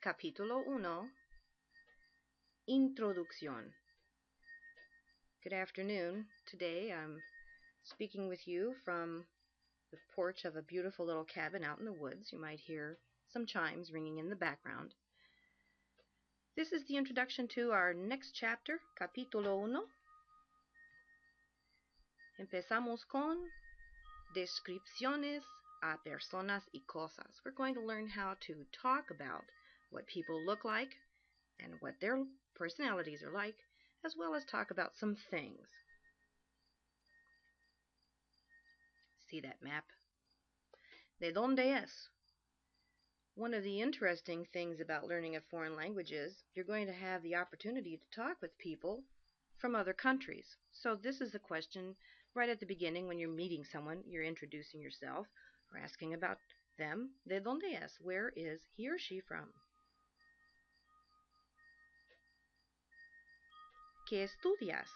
Capítulo 1, Introducción. Good afternoon. Today I'm speaking with you from the porch of a beautiful little cabin out in the woods. You might hear some chimes ringing in the background. This is the introduction to our next chapter, Capítulo 1. Empezamos con descripciones a personas y cosas. We're going to learn how to talk about what people look like and what their personalities are like, as well as talk about some things. See that map? ¿De dónde es? One of the interesting things about learning a foreign language is you're going to have the opportunity to talk with people from other countries. So this is a question right at the beginning when you're meeting someone, you're introducing yourself or asking about them. ¿De dónde es? Where is he or she from? ¿Qué estudias?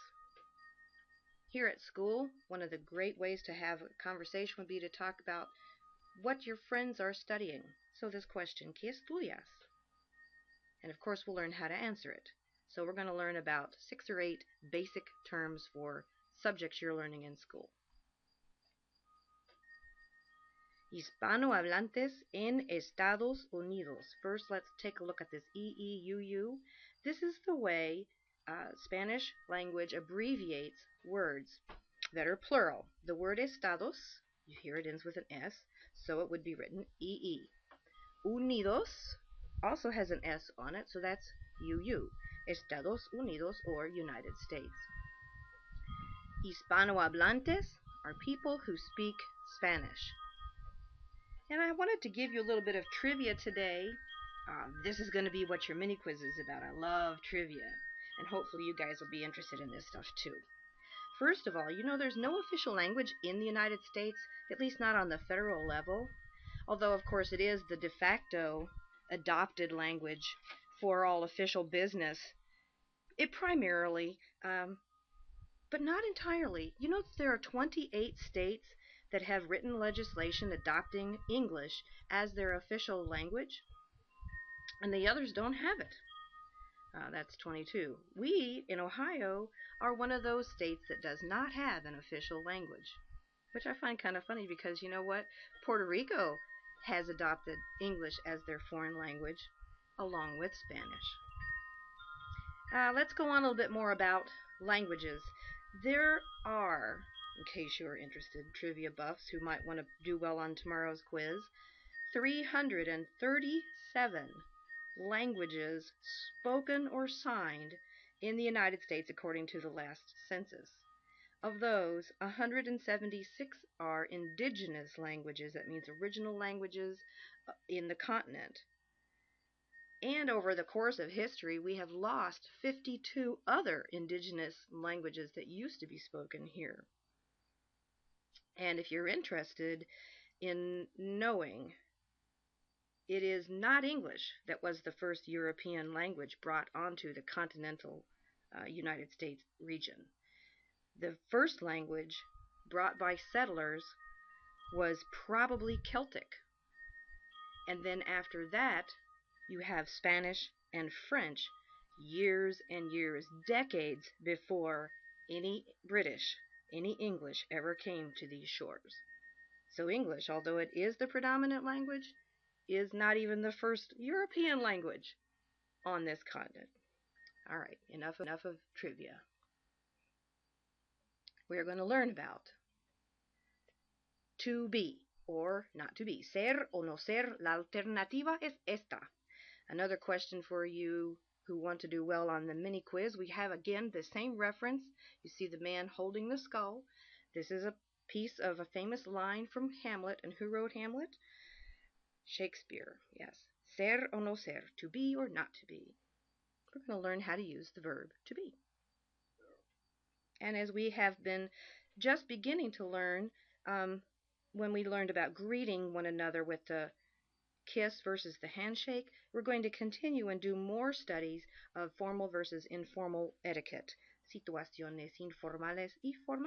Here at school, one of the great ways to have a conversation would be to talk about what your friends are studying. So this question, ¿qué estudias? And of course we'll learn how to answer it. So we're going to learn about 6 or 8 basic terms for subjects you're learning in school. Hispanohablantes en Estados Unidos. First, let's take a look at this EEUU. This is the way Spanish language abbreviates words that are plural. The word Estados, you hear it ends with an S, so it would be written EE. Unidos also has an S on it, so that's UU. Estados Unidos, or United States. Hispanohablantes are people who speak Spanish. And I wanted to give you a little bit of trivia today. This is going to be what your mini quiz is about. I love trivia, and hopefully you guys will be interested in this stuff too. First of all, you know there's no official language in the United States, at least not on the federal level, although of course it is the de facto adopted language for all official business. It primarily, but not entirely. You know there are 28 states that have written legislation adopting English as their official language, and the others don't have it. That's 22. We, in Ohio, are one of those states that does not have an official language, which I find kind of funny because, you know what? Puerto Rico has adopted English as their foreign language, along with Spanish. Let's go on a little bit more about languages. There are, in case you're interested, trivia buffs who might want to do well on tomorrow's quiz, 337 languages spoken or signed in the United States according to the last census. Of those, 176 are indigenous languages. That means original languages in the continent. And over the course of history, we have lost 52 other indigenous languages that used to be spoken here. And if you're interested in knowing, it is not English that was the first European language brought onto the continental United States region. The first language brought by settlers was probably Celtic. And then after that, you have Spanish and French years and years, decades before any British, any English ever came to these shores. So English, although it is the predominant language, is not even the first European language on this continent. All right, enough of trivia. We're going to learn about to be or not to be. Ser o no ser, la alternativa es esta. Another question for you who want to do well on the mini quiz. We have again the same reference. You see the man holding the skull. This is a piece of a famous line from Hamlet. And who wrote Hamlet? Shakespeare, yes. Ser o no ser, to be or not to be. We're going to learn how to use the verb to be. And as we have been just beginning to learn, when we learned about greeting one another with the kiss versus the handshake, we're going to continue and do more studies of formal versus informal etiquette. Situaciones informales y formales.